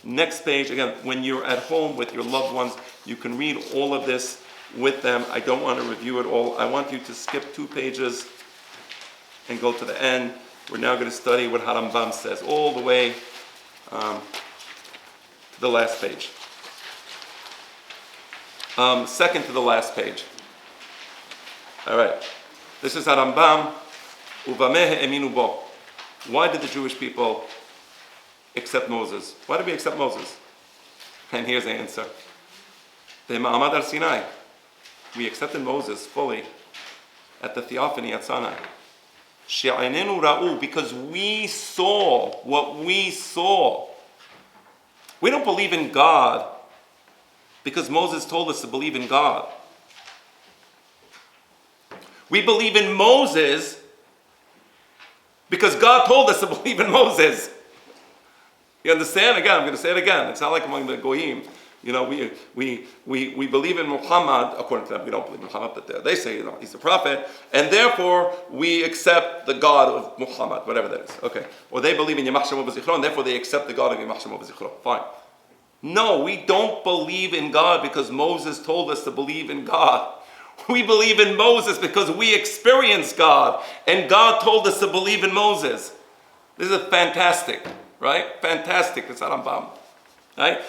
Speaker 1: next page. Again, when you're at home with your loved ones, you can read all of this with them. I don't want to review it all. I want you to skip 2 pages and go to the end. We're now going to study what Harambam says, all the way to the last page. Second to the last page. All right. This is Harambam. Uvameh eminu bo. Why did the Jewish people accept Moses? Why did we accept Moses? And here's the answer. The Ma'amad al Sinai. We accepted Moses fully at the Theophany at Sinai. She'anenu ra'u, because we saw what we saw. We don't believe in God because Moses told us to believe in God. We believe in Moses because God told us to believe in Moses. You understand? Again, I'm going to say it again. It's not like among the Goyim. You know, we believe in Muhammad, according to them. We don't believe in Muhammad, but they say, you know, he's a prophet, and therefore we accept the God of Muhammad, whatever that is. Okay. Or they believe in Yamach Shemo B'Zichro, and therefore they accept the God of Yamach Shemo B'Zichro. Fine. No, we don't believe in God because Moses told us to believe in God. We believe in Moses because we experienced God, and God told us to believe in Moses. This is fantastic, right? Fantastic. It's Rambam. Right?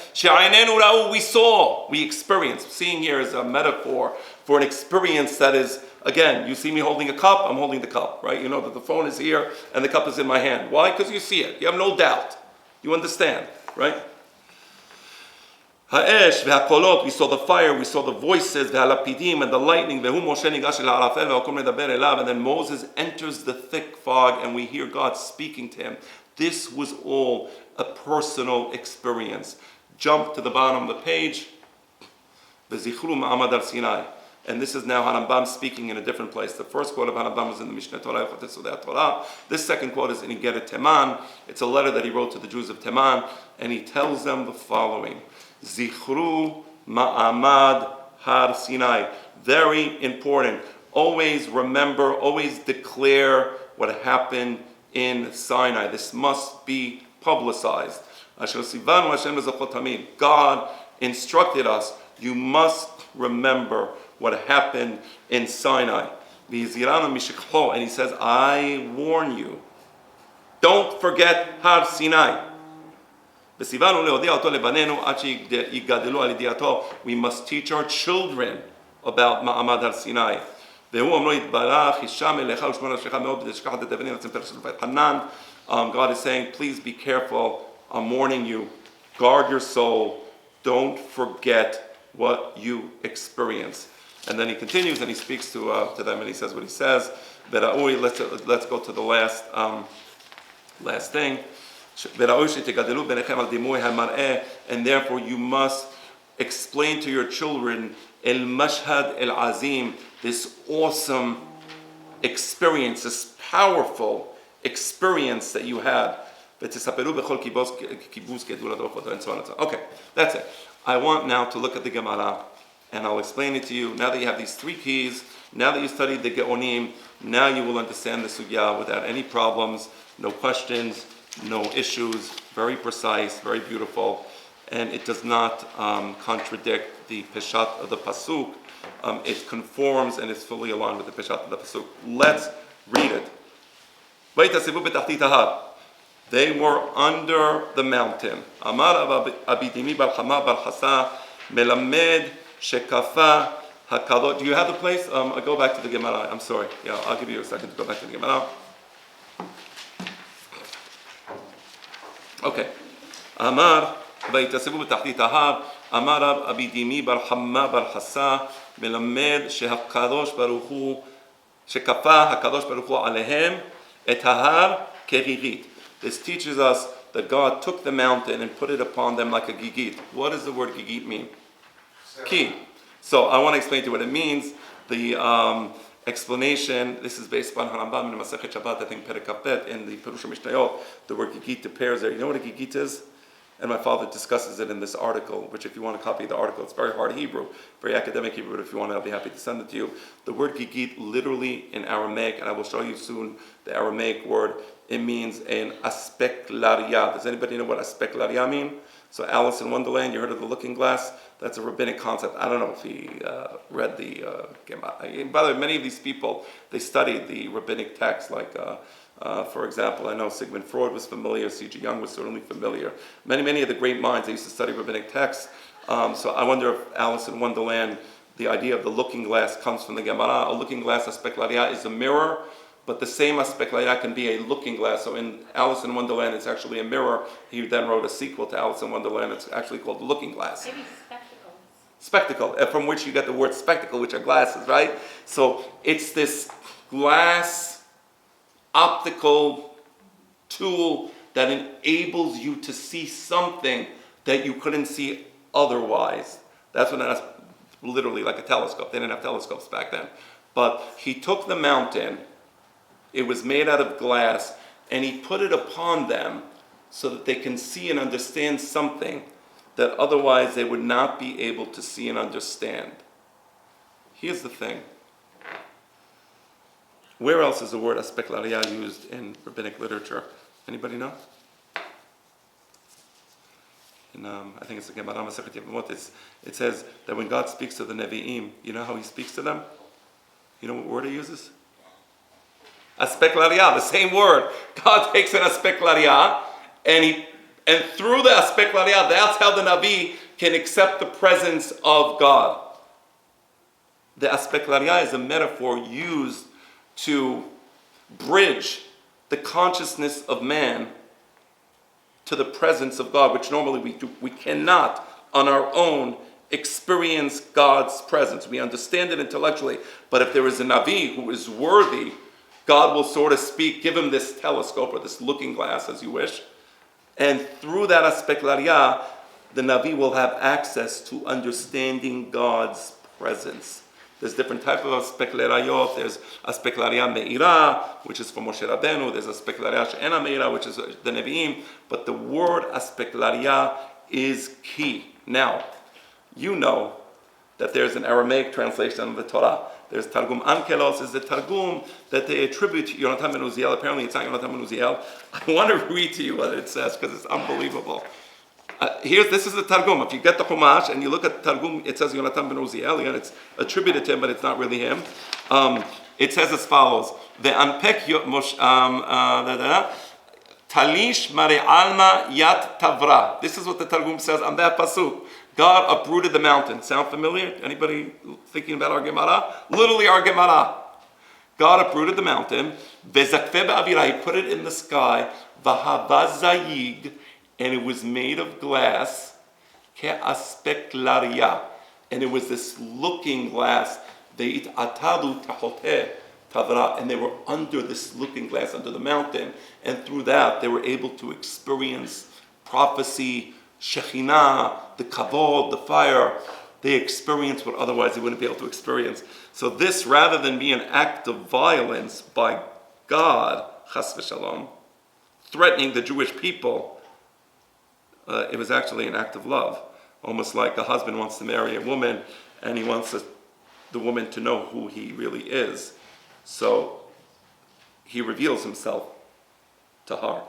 Speaker 1: We saw, we experienced. Seeing here is a metaphor for an experience that is, again, you see me holding a cup, I'm holding the cup, right? You know that the phone is here and the cup is in my hand. Why? Because you see it. You have no doubt. You understand, right? Ha'esh ve'hakolot, we saw the fire, we saw the voices, ve'halapidim, and the lightning, and then Moses enters the thick fog and we hear God speaking to him. This was all a personal experience. Jump to the bottom of the page. V'zichru ma'amad al Sinai. And this is now Harambam speaking in a different place. The first quote of Harambam is in the Mishneh Torah. This second quote is in Igeret Teman. It's a letter that he wrote to the Jews of Teman, and he tells them the following: Zichru ma'amad har Sinai. Very important. Always remember, always declare what happened in Sinai. This must be publicized. Sivan God instructed us, you must remember what happened in Sinai. And he says, I warn you, don't forget Har Sinai. We must teach our children about Ma'amad Har Sinai. God is saying, please be careful. I'm warning you. Guard your soul. Don't forget what you experience. And then he continues and he speaks to them and he says what he says. Let's go to the last thing. And therefore you must explain to your children El Mashhad El Azim, this awesome experience, this powerful experience that you had. And so on and so on. Okay, that's it. I want now to look at the Gemara, and I'll explain it to you. Now that you have these 3 keys, now that you studied the Geonim, now you will understand the sugya without any problems, no questions, no issues, very precise, very beautiful, and it does not contradict the Peshat of the Pasuk. It conforms and is fully aligned with the Peshat of the Pasuk. Let's read it. They were under the mountain. Amar Abidimi bar Chama bar Chasa melamed shekafa hakadot. Do you have the place? I'll go back to the Gemara. I'm sorry. Yeah, I'll give you a second to go back to the Gemara. Okay. Amar ויתאספו בתחתית ההר. אמר רב אבידימי בר חמה בר חסה מלמד שהקדוש ברוך הוא שכפה הקדוש ברוך הוא עליהם את ההר כגיגית. This teaches us that God took the mountain and put it upon them like a gigit. What does the word gigit mean? Key. So I want to explain to you what it means. The explanation, this is based on Harambam in Masechet Shabbat, I think Perikapet, in the Perush Mishnayot, the word gigit appears there. You know what a gigit is? And my father discusses it in this article, which if you want to copy the article, it's very hard Hebrew, very academic Hebrew, but if you want, I'll be happy to send it to you. The word gigit literally in Aramaic, and I will show you soon the Aramaic word, it means an aspeklaria. Does anybody know what aspeklaria mean? So Alice in Wonderland, you heard of the looking glass? That's a rabbinic concept. I don't know if he read the gamara. By the way, many of these people, they studied the rabbinic text. Like, for example, I know Sigmund Freud was familiar, C.G. Jung was certainly familiar. Many of the great minds, they used to study rabbinic texts. So I wonder if Alice in Wonderland, the idea of the looking glass comes from the Gemara. A looking glass, aspeklaria, is a mirror, but the same aspeklaria can be a looking glass. So in Alice in Wonderland, it's actually a mirror. He then wrote a sequel to Alice in Wonderland. It's actually called The Looking Glass.
Speaker 10: Maybe spectacles.
Speaker 1: Spectacle, from which you get the word spectacle, which are glasses, right? So it's this glass optical tool that enables you to see something that you couldn't see otherwise. That's what that's literally like a telescope. They didn't have telescopes back then. But he took the mountain, it was made out of glass, and he put it upon them so that they can see and understand something that otherwise they would not be able to see and understand. Here's the thing. Where else is the word aspeklaria used in rabbinic literature? Anybody know? In, I think it's the Gemara Masechet Yevamot. It says that when God speaks to the Nevi'im, you know how he speaks to them? You know what word he uses? Aspeklaria, the same word. God takes an aspeklaria, and through the aspeklaria, that's how the Navi can accept the presence of God. The aspeklaria is a metaphor used to bridge the consciousness of man to the presence of God, which normally we cannot on our own experience God's presence. We understand it intellectually, but if there is a Navi who is worthy, God will, so to speak, give him this telescope or this looking glass, as you wish, and through that aspeklaria, the Navi will have access to understanding God's presence. There's different types of aspeklarayot. There's aspeklaria meira, which is for Moshe Rabbeinu. There's aspeklaria she'ena meira, which is the Nevi'im. But the word aspeklaria is key. Now, you know that there's an Aramaic translation of the Torah. There's Targum Ankelos, is the Targum that they attribute to Yonatan ben Uziel. Apparently it's not Yonatan ben Uziel. I want to read to you what it says because it's unbelievable. This is the Targum. If you get the Chumash and you look at the Targum, it says Yonatan ben Uziel, and it's attributed to him, but it's not really him. It says as follows: "Ve'anpek talish mare alma yat tavra." This is what the Targum says on that pasuk. God uprooted the mountain. Sound familiar? Anybody thinking about our Gemara? Literally our Gemara. God uprooted the mountain. Ve'zakve ba'avira. He put it in the sky. V'hava zayig. And it was made of glass, ke'aspeklaria, and it was this looking glass. Ve'it'atadu tahoteh tavra, and they were under this looking glass, under the mountain, and through that they were able to experience prophecy, Shekhinah, the kavod, the fire. They experienced what otherwise they wouldn't be able to experience. So this, rather than be an act of violence by God, chas v'shalom, threatening the Jewish people, it was actually an act of love. Almost like a husband wants to marry a woman and he wants the woman to know who he really is. So he reveals himself to her,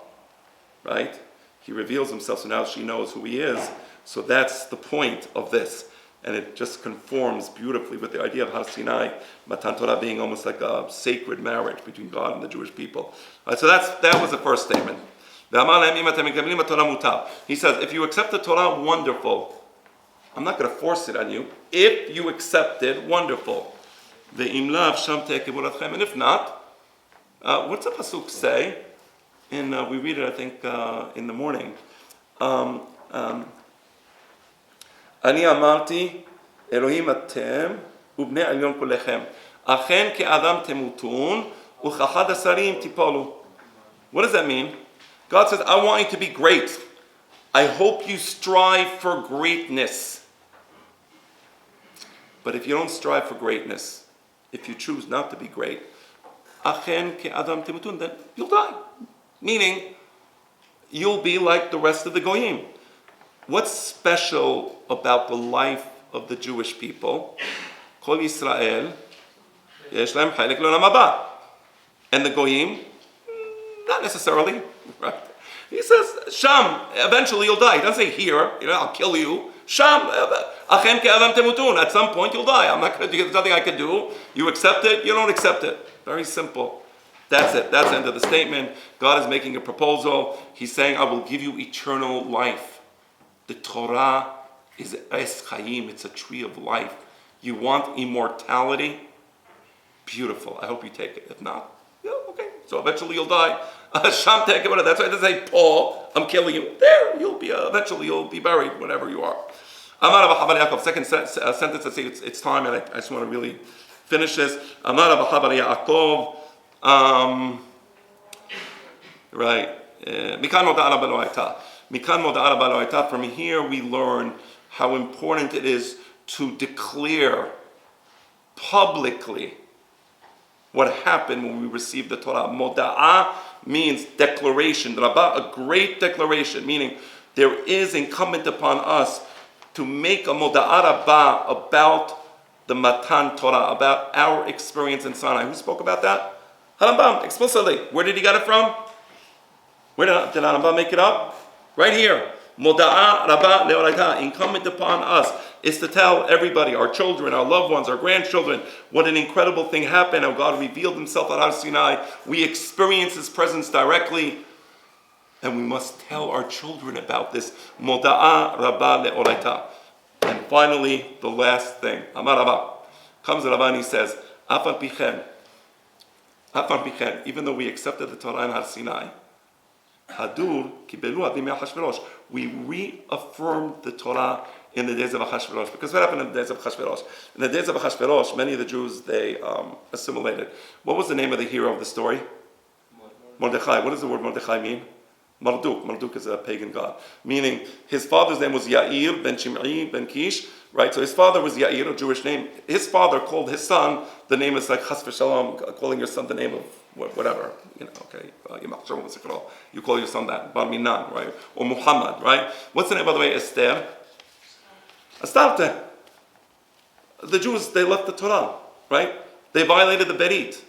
Speaker 1: right? He reveals himself, so now she knows who he is. So that's the point of this. And it just conforms beautifully with the idea of Har Sinai, Matan Torah being almost like a sacred marriage between God and the Jewish people. So that was the first statement. He says, if you accept the Torah, wonderful. I'm not going to force it on you. If you accept it, wonderful. And if not, what's the pasuk say? We read it, I think, in the morning. אני אמרתי, אלוהים אתם ובני עליון כולכם. אכן כאדם תמותון וכאחד השרים תיפולו. What does that mean? God says, I want you to be great. I hope you strive for greatness. But if you don't strive for greatness, if you choose not to be great, אכן כאדם תמותון, then you'll die. Meaning, you'll be like the rest of the goyim. What's special about the life of the Jewish people? Kol Yisrael, yesh lahem chelek l'olam haba. And the goyim, Not necessarily, right? He says, Sham, eventually you'll die. He doesn't say here, I'll kill you. Sham, achem ke'adam temutun. At some point you'll die. There's nothing I can do. You accept it, you don't accept it. Very simple. That's it. That's the end of the statement. God is making a proposal. He's saying, I will give you eternal life. The Torah is es chayim. It's a tree of life. You want immortality? Beautiful. I hope you take it. If not, yeah, okay. So eventually you'll die. Sham tekevana. That's why it doesn't say, Paul, I'm killing you. There, you'll be, eventually you'll be buried whenever you are. Amar Abba Yaakov. Second sentence, I say it's time, and I just want to really finish this. Amar Abba Yaakov. Right. Mikan moda'ara b'lo hayta. From here we learn how important it is to declare publicly what happened when we received the Torah. Moda'ah means declaration. Rabbah, a great declaration, meaning there is incumbent upon us to make a moda'ah rabbah about the Matan Torah, about our experience in Sinai. Who spoke about that? Harambam, explicitly. Where did he get it from? Where did Harambam make it up? Right here. Moda'ah rabbah le'oraita. Incumbent upon us is to tell everybody, our children, our loved ones, our grandchildren, what an incredible thing happened, how God revealed himself at Har Sinai. We experience his presence directly, and we must tell our children about this. Moda'ah rabbah le'oraita. And finally, the last thing. Amar Rabba. Comes Rabba and he says, Afal pichem, even though we accepted the Torah in Har Sinai, Hadur kibelu adimei Achashverosh, we reaffirmed the Torah in the days of Achashverosh. Because what happened in the days of Achashverosh? In the days of Achashverosh, many of the Jews, they assimilated. What was the name of the hero of the story? Mordechai. What does the word Mordechai mean? Marduk. Marduk is a pagan god. Meaning, his father's name was Yair ben Shim'i ben Kish. Right? So his father was Yair, a Jewish name. His father called his son, the name is like Chas v'Shalom, calling your son the name of whatever. Okay. You call your son that. Bar Minan, right? Or Muhammad, right? What's the name, by the way? Esther. Astarte. The Jews, they left the Torah, right? They violated the Berit.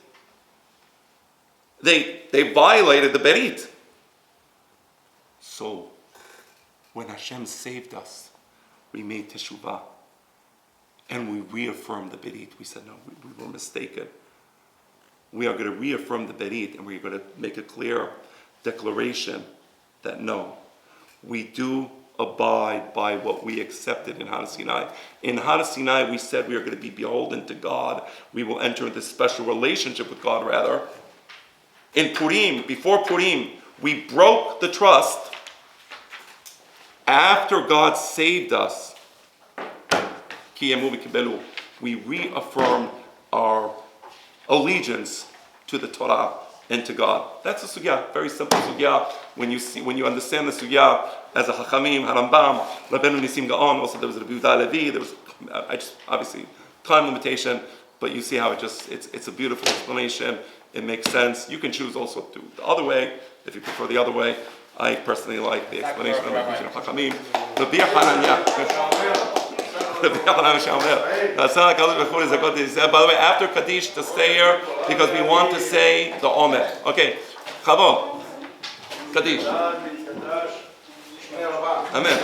Speaker 1: They violated the Berit. So, when Hashem saved us, we made teshuvah. And we reaffirmed the Berit. We said, no, we were mistaken. We are going to reaffirm the Berit, and we're going to make a clear declaration that no, we do abide by what we accepted in Har Sinai. In Har Sinai, we said we are going to be beholden to God. We will enter into special relationship with God, rather. In Purim, before Purim, we broke the trust. After God saved us, we reaffirmed our allegiance to the Torah and to God. That's a sugya, very simple sugya. When you understand the sugya as a Chachamim, Harambam, Rabbeinu Nisim Gaon, also there was Rabbi Yehuda Levi, there was obviously time limitation, but you see how it's a beautiful explanation. It makes sense. You can choose also to do the other way if you prefer the other way. I personally like the explanation of Chachamim. Rabbi Hananya. By the way, after Kaddish, to stay here because we want to say the Omer. Okay, Chavon, Kaddish. Amen.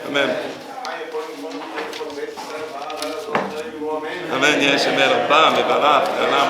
Speaker 1: Amen. Amen. Yes, Amen.